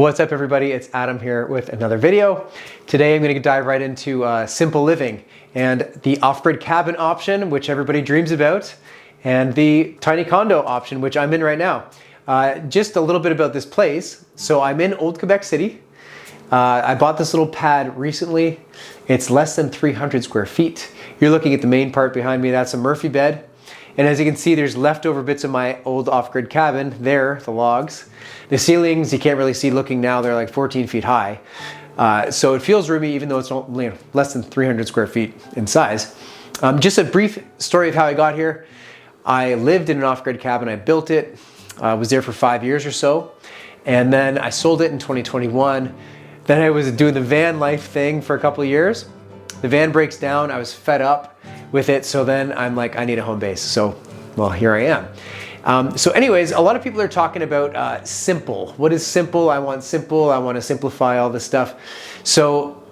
What's up everybody, it's Adam here with another video. Today I'm going to dive right into simple living and the off-grid cabin option, which everybody dreams about, and the tiny condo option, which I'm in right now. Just a little bit about this place. So I'm in Old Quebec City. I bought this little pad recently. It's less than 300 square feet. You're looking at the main part behind me, that's a Murphy bed. And as you can see, there's leftover bits of my old off-grid cabin there, the logs. The ceilings, you can't really see looking now, they're like 14 feet high. So it feels roomy even though it's only less than 300 square feet in size. Just a brief story of how I got here. I lived in an off-grid cabin, I built it, was there for 5 years or so. And then I sold it in 2021. Then I was doing the van life thing for a couple of years. The van breaks down, I was fed up with it, so then I'm like, I need a home base. So, well, here I am. So anyways, a lot of people are talking about simple. What is simple? I want to simplify all this stuff. So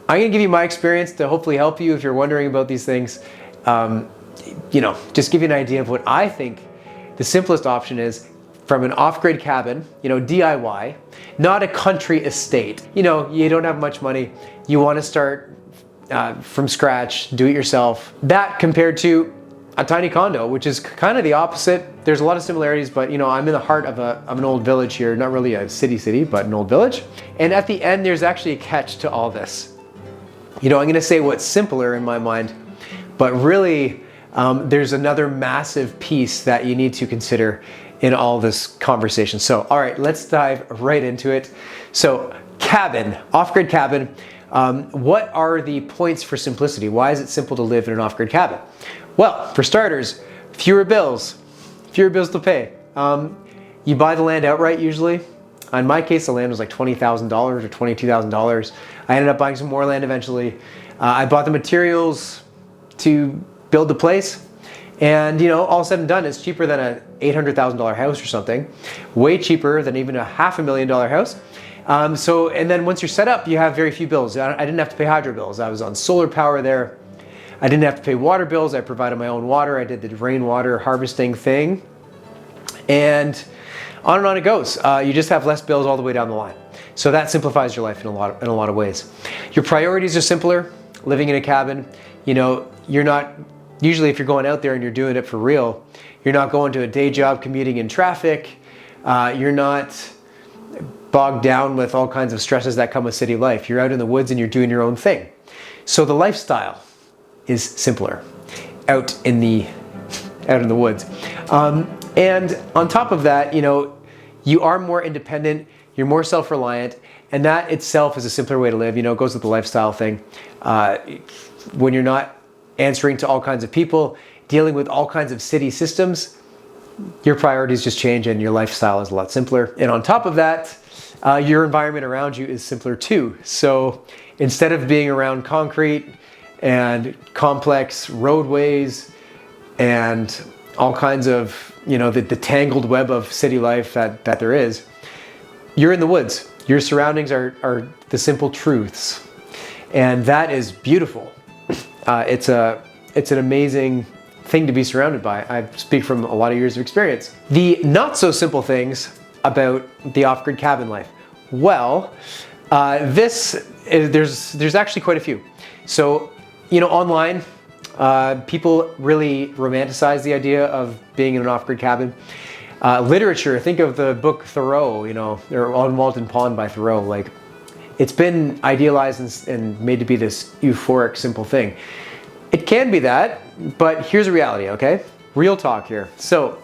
I'm gonna give you my experience to hopefully help you if you're wondering about these things. Just give you an idea of what I think the simplest option is from an off-grid cabin, DIY, not a country estate. You don't have much money, you wanna start from scratch, do it yourself. That compared to a tiny condo, which is kind of the opposite. There's a lot of similarities, but I'm in the heart of an old village here, not really a city, but an old village. And at the end, there's actually a catch to all this. I'm gonna say what's simpler in my mind, but really there's another massive piece that you need to consider in all this conversation. So, all right, let's dive right into it. So cabin, off-grid cabin. What are the points for simplicity? Why is it simple to live in an off-grid cabin? Well, for starters, fewer bills to pay. You buy the land outright usually. In my case, the land was like $20,000 or $22,000. I ended up buying some more land eventually. I bought the materials to build the place. And all said and done, it's cheaper than an $800,000 house or something. Way cheaper than even a $500,000 house. And then once you're set up, you have very few bills. I didn't have to pay hydro bills. I was on solar power there. I didn't have to pay water bills. I provided my own water. I did the rainwater harvesting thing. And on it goes. You just have less bills all the way down the line. So that simplifies your life in a lot of ways. Your priorities are simpler. Living in a cabin, you're not, usually if you're going out there and you're doing it for real, you're not going to a day job commuting in traffic. You're not bogged down with all kinds of stresses that come with city life. You're out in the woods and you're doing your own thing. So the lifestyle is simpler out in the woods. And on top of that, you are more independent, you're more self-reliant, and that itself is a simpler way to live. It goes with the lifestyle thing. When you're not answering to all kinds of people, dealing with all kinds of city systems, your priorities just change and your lifestyle is a lot simpler. And on top of that, your environment around you is simpler too. So instead of being around concrete and complex roadways and all kinds of, the tangled web of city life that there is, you're in the woods. Your surroundings are the simple truths. And that is beautiful. It's an amazing thing to be surrounded by. I speak from a lot of years of experience. The not so simple things about the off-grid cabin life. Well, there's actually quite a few. So, online, people really romanticize the idea of being in an off-grid cabin. Literature, think of the book Thoreau, or On Walden Pond by Thoreau. Like, it's been idealized and made to be this euphoric, simple thing. It can be that, but here's the reality, okay? Real talk here. So,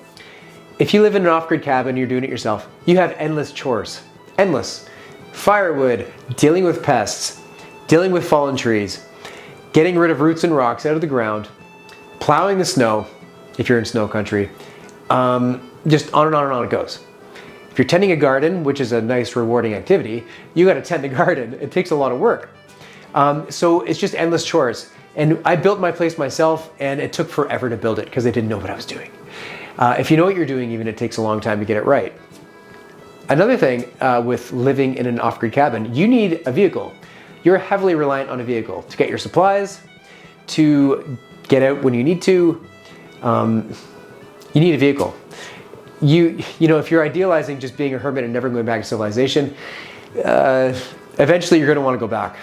if you live in an off-grid cabin, you're doing it yourself, you have endless chores. Endless. Firewood, dealing with pests, dealing with fallen trees, getting rid of roots and rocks out of the ground, plowing the snow, if you're in snow country, just on and on and on it goes. If you're tending a garden, which is a nice rewarding activity, you gotta tend the garden. It takes a lot of work. So it's just endless chores. And I built my place myself and it took forever to build it because I didn't know what I was doing. If you know what you're doing, even it takes a long time to get it right. Another thing with living in an off-grid cabin, you need a vehicle. You're heavily reliant on a vehicle to get your supplies, to get out when you need to. You need a vehicle. if you're idealizing just being a hermit and never going back to civilization, eventually you're going to want to go back.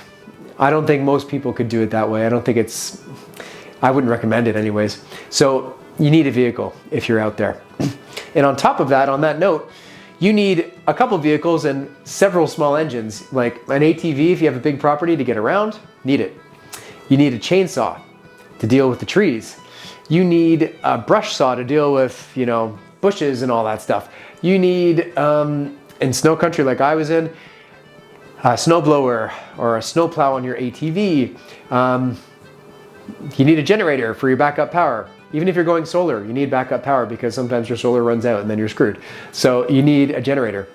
I don't think most people could do it that way. I wouldn't recommend it anyways. So you need a vehicle if you're out there. And on top of that, on that note, you need a couple vehicles and several small engines, like an ATV if you have a big property to get around, need it. You need a chainsaw to deal with the trees. You need a brush saw to deal with, bushes and all that stuff. You need, in snow country like I was in, a snowblower or a snowplow on your ATV. You need a generator for your backup power. Even if you're going solar, you need backup power because sometimes your solar runs out and then you're screwed. So you need a generator.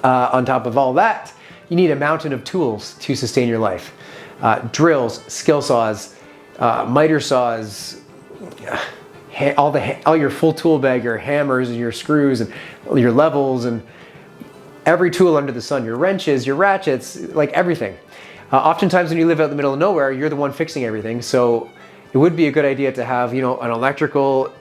On top of all that, you need a mountain of tools to sustain your life. Drills, skill saws, miter saws, all your full tool bag, your hammers and your screws and your levels and every tool under the sun, your wrenches, your ratchets, like everything. Oftentimes when you live out in the middle of nowhere, you're the one fixing everything. So it would be a good idea to have, a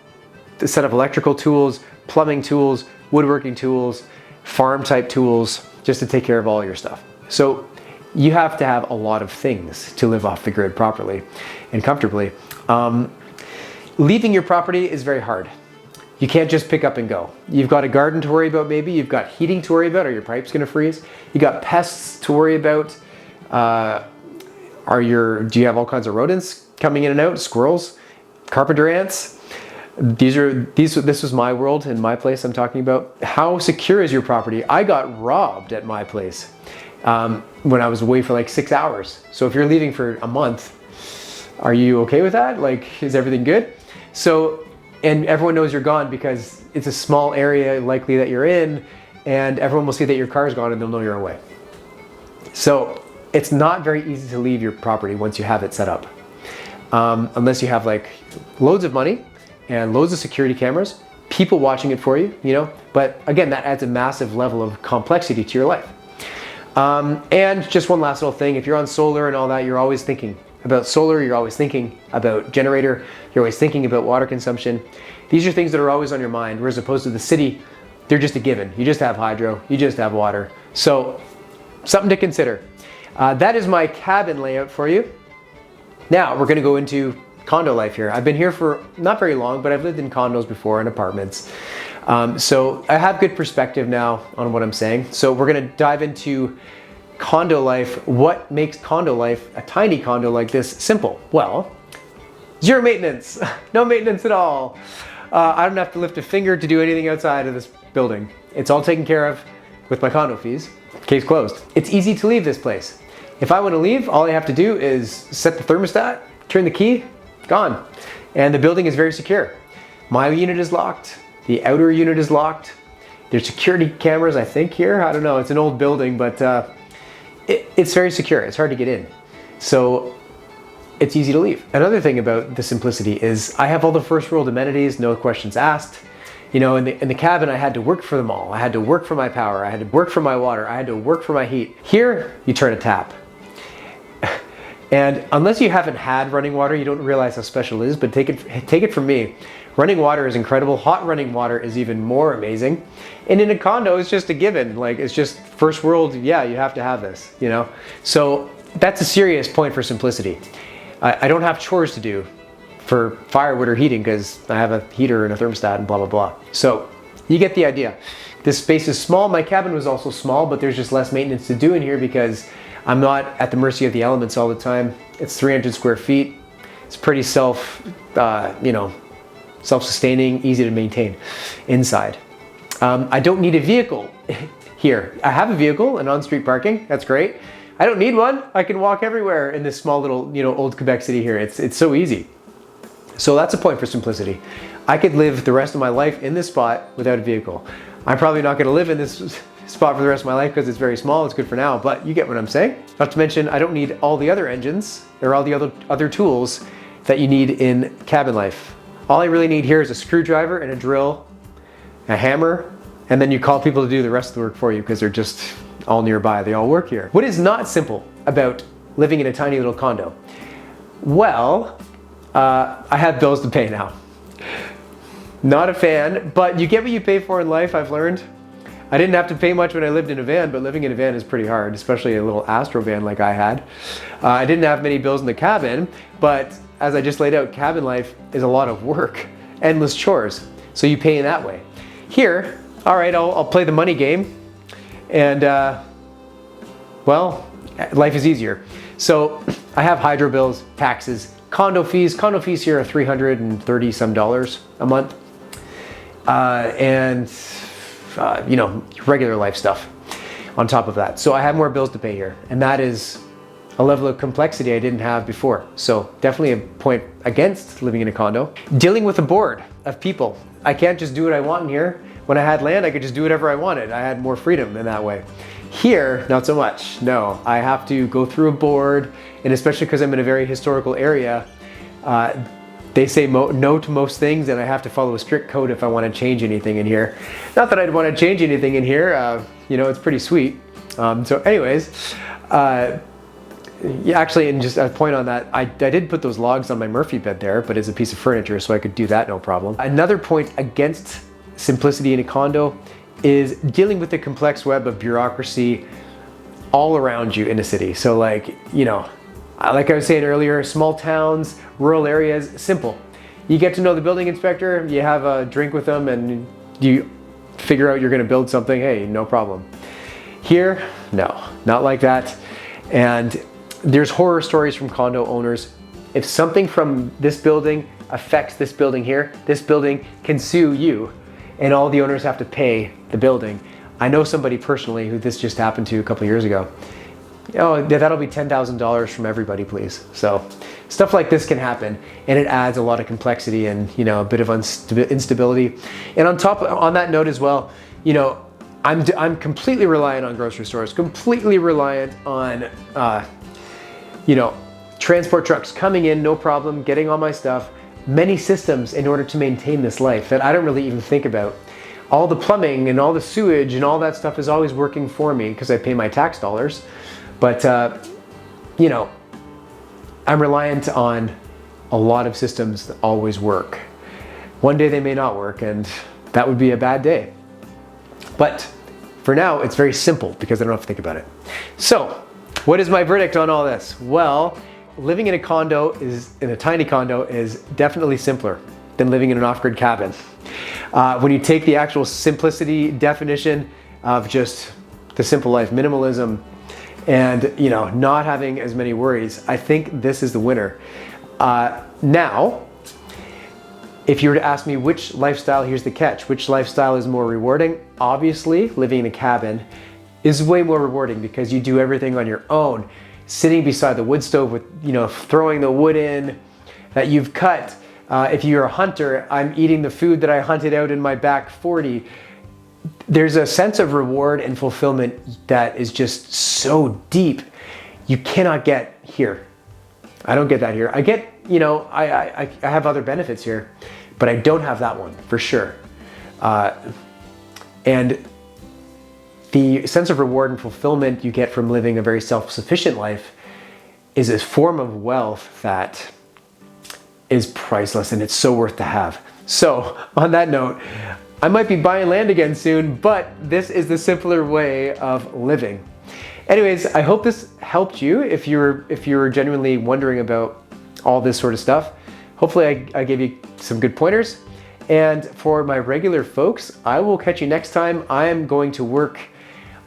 set of electrical tools, plumbing tools, woodworking tools, farm type tools, just to take care of all your stuff. So you have to have a lot of things to live off the grid properly and comfortably. Leaving your property is very hard. You can't just pick up and go. You've got a garden to worry about maybe, you've got heating to worry about, are your pipes gonna freeze? You got pests to worry about. Do you have all kinds of rodents coming in and out? Squirrels, carpenter ants. This was my world in my place I'm talking about. How secure is your property? I got robbed at my place when I was away for like 6 hours. So if you're leaving for a month, are you okay with that? Like, is everything good? So, and everyone knows you're gone because it's a small area likely that you're in, and everyone will see that your car's gone and they'll know you're away. So it's not very easy to leave your property once you have it set up. Unless you have like loads of money and loads of security cameras, people watching it for you, but again, that adds a massive level of complexity to your life. And just one last little thing, if you're on solar and all that, you're always thinking about solar, you're always thinking about generator, you're always thinking about water consumption. These are things that are always on your mind, whereas opposed to the city, they're just a given. You just have hydro, you just have water. So something to consider. That is my cabin layout for you. Now we're gonna go into condo life here. I've been here for not very long, but I've lived in condos before and apartments. So I have good perspective now on what I'm saying. So we're gonna dive into condo life. What makes condo life, a tiny condo like this, simple? Well, zero maintenance, no maintenance at all. I don't have to lift a finger to do anything outside of this building. It's all taken care of with my condo fees. Case closed. It's easy to leave this place. If I want to leave, all I have to do is set the thermostat, turn the key, gone. And the building is very secure. My unit is locked. The outer unit is locked. There's security cameras, I think, here. I don't know. It's an old building, but it's very secure. It's hard to get in. So it's easy to leave. Another thing about the simplicity is I have all the first world amenities, no questions asked. In the cabin, I had to work for them all. I had to work for my power. I had to work for my water. I had to work for my heat. Here, you turn a tap. And unless you haven't had running water, you don't realize how special it is, but take it from me. Running water is incredible. Hot running water is even more amazing. And in a condo, it's just a given. Like, it's just first world, yeah, you have to have this, So that's a serious point for simplicity. I don't have chores to do for firewood or heating because I have a heater and a thermostat and blah, blah, blah. So you get the idea. This space is small. My cabin was also small, but there's just less maintenance to do in here because I'm not at the mercy of the elements all the time. It's 300 square feet. It's pretty self-sustaining, easy to maintain inside. I don't need a vehicle here. I have a vehicle and on-street parking. That's great. I don't need one. I can walk everywhere in this small little, Old Quebec City here. It's so easy. So that's a point for simplicity. I could live the rest of my life in this spot without a vehicle. I'm probably not going to live in this spot for the rest of my life because it's very small. It's good for now, but you get what I'm saying. Not to mention, I don't need all the other engines or all the other tools that you need in cabin life. All I really need here is a screwdriver and a drill, a hammer, and then you call people to do the rest of the work for you because they're just all nearby. They all work here. What is not simple about living in a tiny little condo? Well, I have bills to pay now. Not a fan, but you get what you pay for in life, I've learned. I didn't have to pay much when I lived in a van, but living in a van is pretty hard, especially a little Astro van like I had. I didn't have many bills in the cabin, but as I just laid out, cabin life is a lot of work, endless chores, so you pay in that way. Here, all right, I'll play the money game, and well, life is easier. So I have hydro bills, taxes, condo fees. Condo fees here are $330 some a month, and you know, regular life stuff on top of that. So I have more bills to pay here, and that is a level of complexity I didn't have before. So definitely a point against living in a condo. Dealing with a board of people. I can't just do what I want in here. When I had land, I could just do whatever I wanted. I had more freedom in that way. Here, not so much. No, I have to go through a board, and especially because I'm in a very historical area, they say no to most things, and I have to follow a strict code if I want to change anything in here. Not that I'd want to change anything in here, you know, it's pretty sweet. So anyways, yeah, actually, and just a point on that, I did put those logs on my Murphy bed there, but as a piece of furniture, so I could do that no problem. Another point against simplicity in a condo is dealing with the complex web of bureaucracy all around you in a city. So like, you know, like I was saying earlier, small towns, rural areas, simple. You get to know the building inspector, you have a drink with them, and you figure out you're going to build something, hey, no problem. Here, no, not like that. And there's horror stories from condo owners. If something from this building affects this building here, this building can sue you, and all the owners have to pay the building. I know somebody personally who this just happened to a couple years ago. Oh, that'll be $10,000 from everybody, please. So stuff like this can happen, and it adds a lot of complexity and, you know, a bit of instability. And on that note as well, you know, I'm completely reliant on grocery stores, completely reliant on, you know, transport trucks coming in, no problem, getting all my stuff. Many systems in order to maintain this life that I don't really even think about. All the plumbing and all the sewage and all that stuff is always working for me because I pay my tax dollars. But, you know, I'm reliant on a lot of systems that always work. One day they may not work, and that would be a bad day. But for now, it's very simple because I don't have to think about it. So, what is my verdict on all this? Well, living in a condo in a tiny condo is definitely simpler than living in an off-grid cabin. When you take the actual simplicity definition of just the simple life, minimalism, and, you know, not having as many worries, I think this is the winner. Now, if you were to ask me which lifestyle, here's the catch, which lifestyle is more rewarding? Obviously, living in a cabin is way more rewarding because you do everything on your own. Sitting beside the wood stove with, you know, throwing the wood in that you've cut. If you're a hunter, I'm eating the food that I hunted out in my back 40. There's a sense of reward and fulfillment that is just so deep. You cannot get here. I don't get that here. I get, you know, I have other benefits here, but I don't have that one for sure. And the sense of reward and fulfillment you get from living a very self-sufficient life is a form of wealth that is priceless, and it's so worth to have. So on that note, I might be buying land again soon, but this is the simpler way of living. Anyways, I hope this helped you if you're genuinely wondering about all this sort of stuff. Hopefully I gave you some good pointers. And for my regular folks, I will catch you next time. I am going to work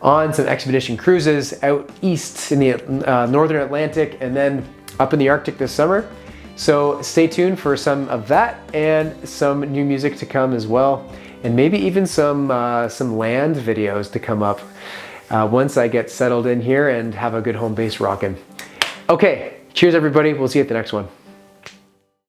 on some expedition cruises out east in the Northern Atlantic and then up in the Arctic this summer. So stay tuned for some of that and some new music to come as well. And maybe even some land videos to come up once I get settled in here and have a good home base rocking. Okay, cheers everybody. We'll see you at the next one.